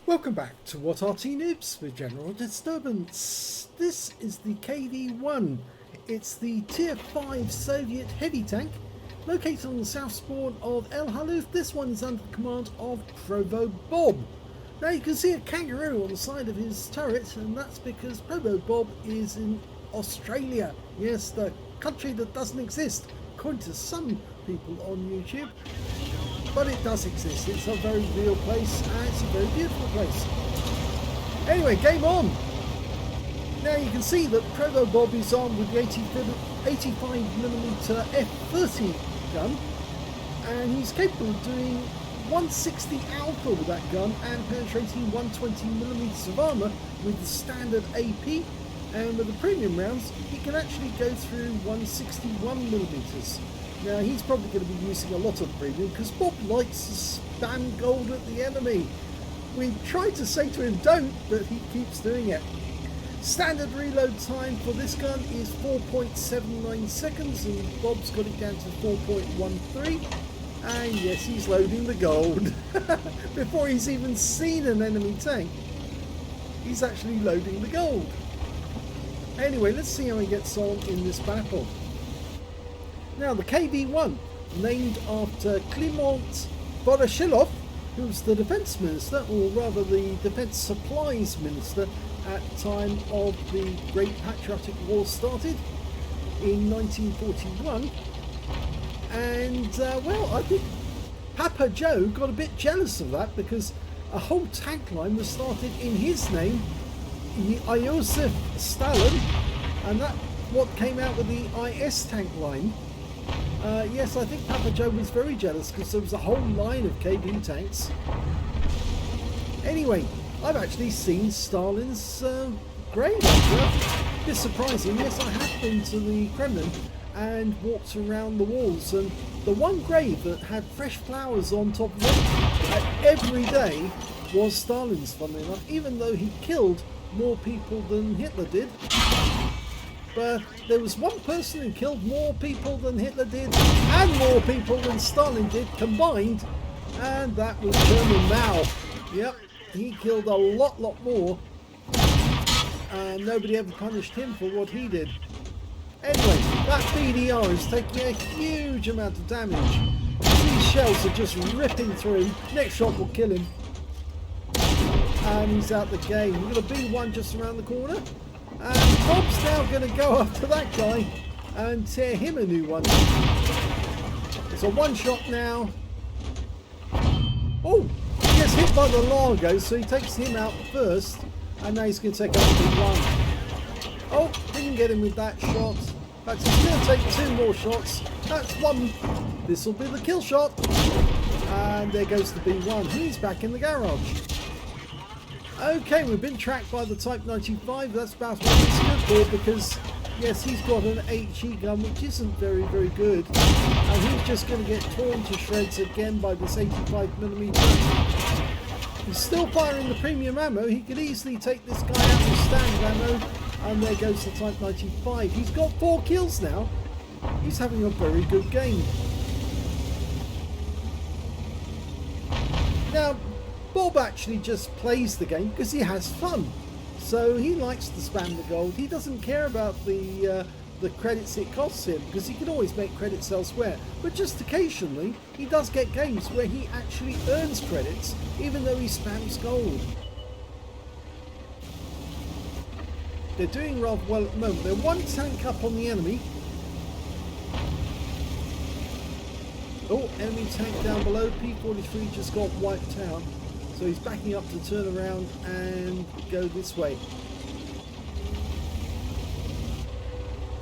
Welcome back to What Arty Noobs with General Disturbance. This is the KV-1. It's the Tier 5 Soviet heavy tank located on the south spawn of Halluf. This one is under the command of ProvoBob. Now you can see a kangaroo on the side of his turret, and that's because ProvoBob is in Australia. Yes, the country that doesn't exist, according to some people on YouTube. But it does exist. It's a very real place, and it's a very beautiful place. Anyway, game on! Now you can see that ProvoBob is armed with the 85mm F30 gun, and he's capable of doing 160 alpha with that gun and penetrating 120mm of armour with the standard AP, and with the premium rounds he can actually go through 161mm. Now he's probably going to be using a lot of premium because Bob likes to spam gold at the enemy. We tried to say to him don't, but he keeps doing it. Standard reload time for this gun is 4.79 seconds, and Bob's got it down to 4.13. And yes, he's loading the gold. Before he's even seen an enemy tank, he's actually loading the gold. Anyway, let's see how he gets on in this battle. Now the KV-1, named after Kliment Voroshilov, who's the defence minister, or rather the defence supplies minister at the time of the Great Patriotic War started in 1941. And well, I think Papa Joe got a bit jealous of that because a whole tank line was started in his name, Iosif Stalin, and that's what came out with the IS tank line. Yes, I think Papa Joe was very jealous because there was a whole line of KV tanks. Anyway, I've actually seen Stalin's grave. A bit surprising. Yes, I have been to the Kremlin and walked around the walls, and the one grave that had fresh flowers on top of it every day was Stalin's, funnily enough, even though he killed more people than Hitler did. But there was one person who killed more people than Hitler did and more people than Stalin did combined, and that was German Mao. Yep, he killed a lot more, and nobody ever punished him for what he did. Anyway, that BDR is taking a huge amount of damage. These shells are just ripping through him. Next shot will kill him. And he's out the game. We've got a B1 just around the corner. And Bob's now going to go after that guy and tear him a new one. It's a one shot now. Oh, he gets hit by the Largo, so he takes him out first. And now he's going to take out B1. Oh, didn't get him with that shot. But he's going to take two more shots. That's one. This will be the kill shot. And there goes the B1. He's back in the garage. Okay, we've been tracked by the Type 95. That's about what it's good for because, yes, he's got an HE gun, which isn't very good. And he's just going to get torn to shreds again by this 85mm. He's still firing the premium ammo. He could easily take this guy out with standard ammo. And there goes the Type 95. He's got 4 kills now. He's having a very good game. Now, Bob actually just plays the game because he has fun. So he likes to spam the gold. He doesn't care about the credits it costs him because he can always make credits elsewhere. But just occasionally, he does get games where he actually earns credits even though he spams gold. They're doing rather well at the moment. They're one tank up on the enemy. Oh, enemy tank down below. P43 just got wiped out. So he's backing up to turn around and go this way.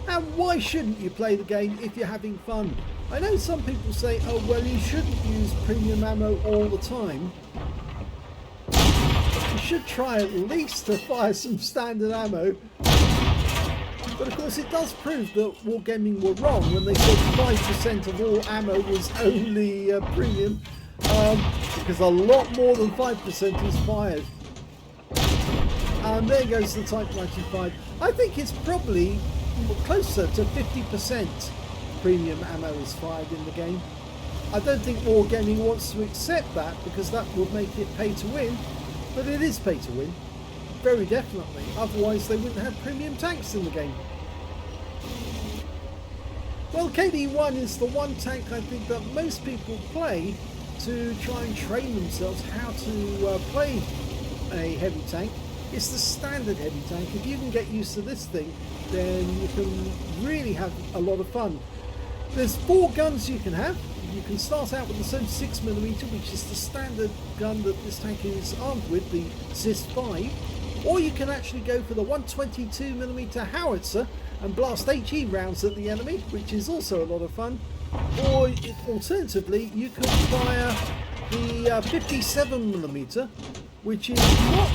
And why shouldn't you play the game if you're having fun? I know some people say, oh well, you shouldn't use premium ammo all the time. You should try at least to fire some standard ammo. But of course it does prove that Wargaming were wrong when they said 5% of all ammo was only premium. Because a lot more than 5% is fired. And there goes the Type 95. I think it's probably closer to 50% premium ammo is fired in the game. I don't think Wargaming wants to accept that because that would make it pay to win. But it is pay to win, very definitely. Otherwise they wouldn't have premium tanks in the game. Well, KV-1 is the one tank I think that most people play to try and train themselves how to play a heavy tank. It's the standard heavy tank. If you can get used to this thing, then you can really have a lot of fun. There's 4 guns you can have. You can start out with the 76mm, which is the standard gun that this tank is armed with, the ZIS-5, or you can actually go for the 122mm howitzer and blast HE rounds at the enemy, which is also a lot of fun. Or alternatively, you can fire the 57mm, which is not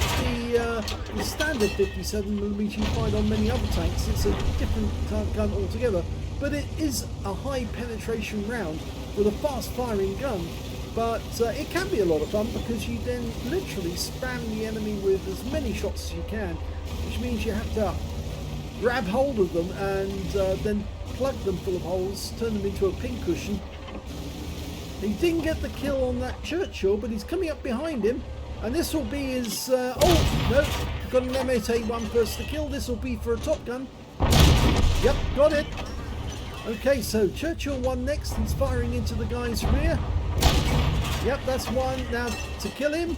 the standard 57mm you find on many other tanks. It's a different gun altogether, but it is a high penetration round with a fast firing gun. But it can be a lot of fun because you then literally spam the enemy with as many shots as you can, which means you have to grab hold of them and then plug them full of holes, turn them into a pincushion. He didn't get the kill on that Churchill, but he's coming up behind him, and this will be his oh no, got an M8A1 first to kill. This will be for a Top Gun. Yep, got it. Okay, so Churchill 1 next. He's firing into the guy's rear. Yep, that's one. Now to kill him.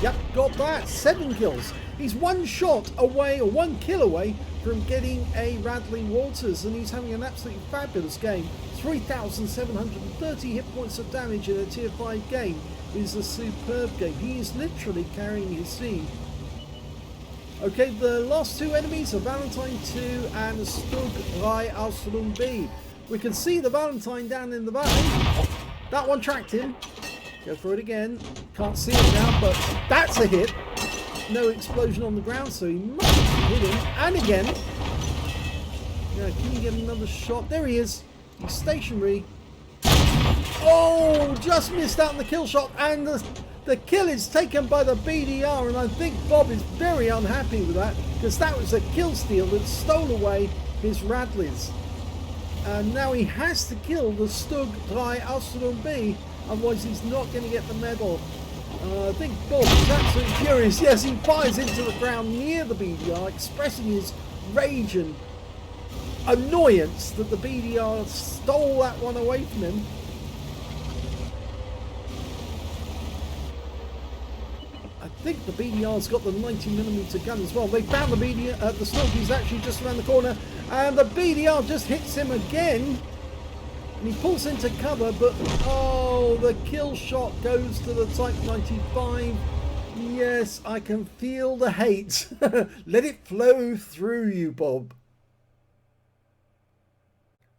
Yep, got that. 7 kills. He's 1 shot away, or 1 kill away from getting a Radley Walters, and he's having an absolutely fabulous game. 3,730 hit points of damage in a tier 5 game is a superb game. He is literally carrying his team. Okay, the last 2 enemies are Valentine 2 and Stug 3 Aslains B. We can see the Valentine down in the valley. That one tracked him. Go for it again. Can't see it now, but that's a hit. No explosion on the ground, so he must have hit him. And again. Now, can you get another shot? There he is. He's stationary. Oh, just missed out on the kill shot. And the kill is taken by the BDR. And I think Bob is very unhappy with that, because that was a kill steal that stole away his Radleys. And now he has to kill the Stug 3 Aslains B. Otherwise, he's not going to get the medal. I think Bob is absolutely furious. Yes, he fires into the ground near the BDR, expressing his rage and annoyance that the BDR stole that one away from him. I think the BDR's got the 90mm gun as well. They found the BDR, the Stug. He's actually just around the corner, and the BDR just hits him again. And he pulls into cover, but oh, the kill shot goes to the Type 95. Yes, I can feel the hate. Let it flow through you, Bob.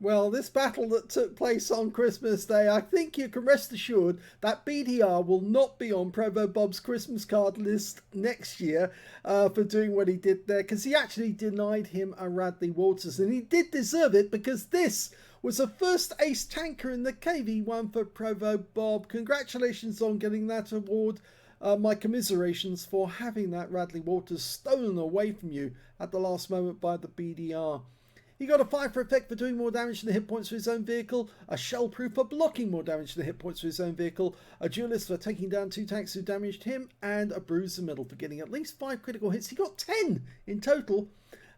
Well, this battle that took place on Christmas Day, I think you can rest assured that BDR will not be on ProvoBob's Christmas card list next year for doing what he did there, because he actually denied him a Radley Walters, and he did deserve it, because this was the first ace tanker in the KV-1 for ProvoBob. Congratulations on getting that award. My commiserations for having that Radley Walters stolen away from you at the last moment by the BDR. He got a 5 for effect for doing more damage than the hit points for his own vehicle, a shell proof for blocking more damage than the hit points for his own vehicle, a duelist for taking down 2 tanks who damaged him, and a bruiser medal for getting at least 5 critical hits. He got 10 in total.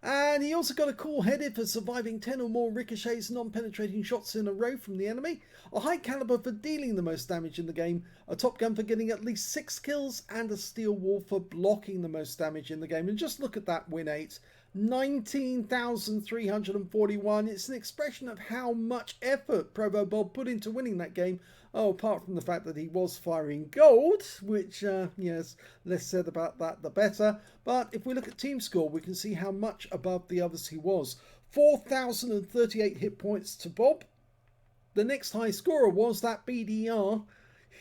And he also got a cool headed for surviving 10 or more ricochets, non-penetrating shots in a row from the enemy, a high caliber for dealing the most damage in the game, a Top Gun for getting at least 6 kills, and a Steel Wall for blocking the most damage in the game. And just look at that win 8. 19,341. It's an expression of how much effort ProvoBob put into winning that game. Oh, apart from the fact that he was firing gold, which, yes, less said about that, the better. But if we look at team score, we can see how much above the others he was. 4,038 hit points to Bob. The next high scorer was that BDR.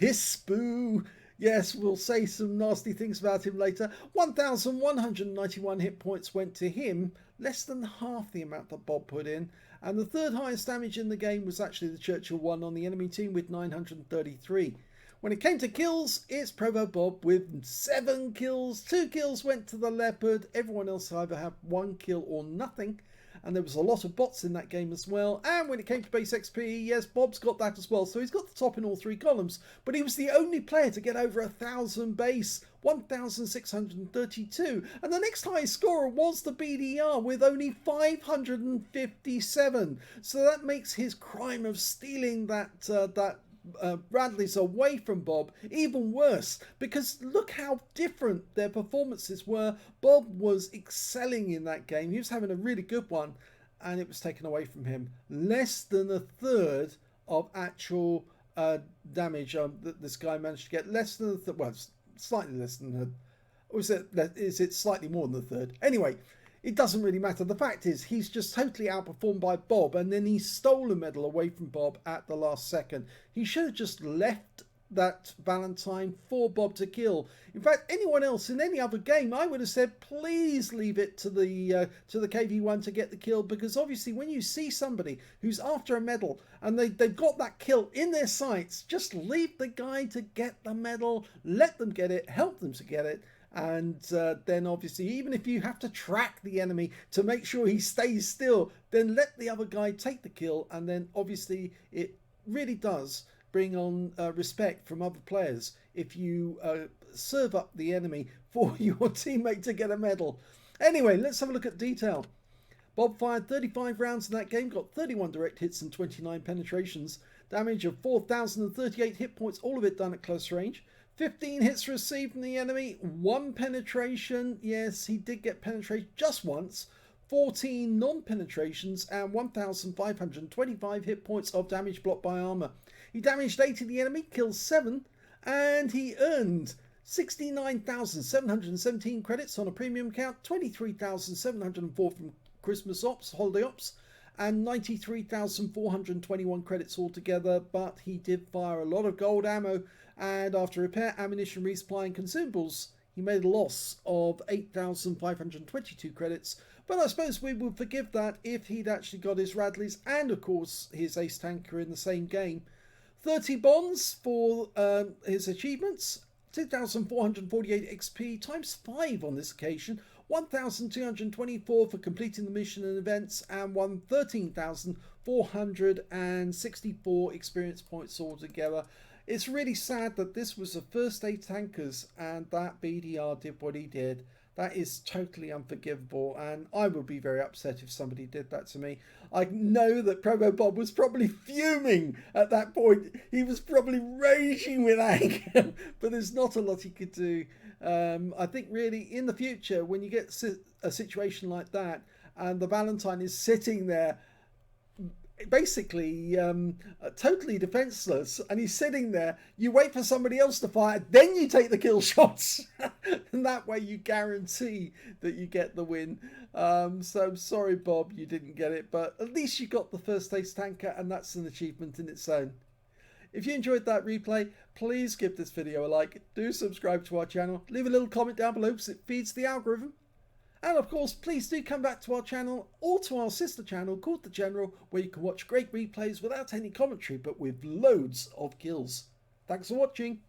Hisspoo. Yes, we'll say some nasty things about him later. 1,191 hit points went to him, less than half the amount that Bob put in. And the third highest damage in the game was actually the Churchill 1 on the enemy team with 933. When it came to kills, it's ProvoBob with 7 kills. 2 kills went to the Leopard. Everyone else either had 1 kill or nothing. and there was a lot of bots in that game as well. And when it came to base XP, yes, Bob's got that as well, so he's got the top in all 3 columns, but he was the only player to get over 1,000 base, 1,632, and the next highest scorer was the BDR with only 557. So that makes his crime of stealing that Bradley's away from Bob even worse, because look how different their performances were. Bob was excelling in that game. He was having a really good one, and it was taken away from him. Less than a third of actual damage that this guy managed to get. Less than a third, well, slightly less than a, or is it slightly more than a third? Anyway, it doesn't really matter. The fact is, he's just totally outperformed by Bob, and then he stole a medal away from Bob at the last second. He should have just left that Valentine for Bob to kill. In fact, anyone else in any other game, I would have said, please leave it to the KV-1 to get the kill, because obviously when you see somebody who's after a medal and they've got that kill in their sights, just leave the guy to get the medal, let them get it, help them to get it. And then obviously, even if you have to track the enemy to make sure he stays still, then let the other guy take the kill. And then obviously it really does bring on respect from other players if you serve up the enemy for your teammate to get a medal. Anyway, let's have a look at detail. Bob fired 35 rounds in that game, got 31 direct hits and 29 penetrations, damage of 4,038 hit points, all of it done at close range. 15 hits received from the enemy, 1 penetration. Yes, he did get penetrated just once. 14 non-penetrations and 1,525 hit points of damage blocked by armor. He damaged 8 of the enemy, killed 7, and he earned 69,717 credits on a premium count, 23,704 from Christmas ops, holiday ops, and 93,421 credits altogether. But he did fire a lot of gold ammo, and after repair, ammunition, resupply and consumables, he made a loss of 8,522 credits. But I suppose we would forgive that if he'd actually got his Radleys and of course his ace tanker in the same game. 30 bonds for his achievements, 2,448 XP times 5 on this occasion, 1,224 for completing the mission and events, and 13,464 experience points altogether. It's really sad that this was the first 8 tankers and that BDR did what he did. That is totally unforgivable, and I would be very upset if somebody did that to me. I know that ProvoBob was probably fuming at that point. He was probably raging with anger, but there's not a lot he could do. I think really in the future, when you get a situation like that and the Valentine is sitting there basically totally defenseless and he's sitting there, you wait for somebody else to fire, then you take the kill shots and that way you guarantee that you get the win. So I'm sorry Bob, you didn't get it, but at least you got the first ace tanker, and that's an achievement in its own. If you enjoyed that replay, please give this video a like, do subscribe to our channel, leave a little comment down below because it feeds the algorithm. And of course, please do come back to our channel or to our sister channel called The General, where you can watch great replays without any commentary, but with loads of kills. Thanks for watching.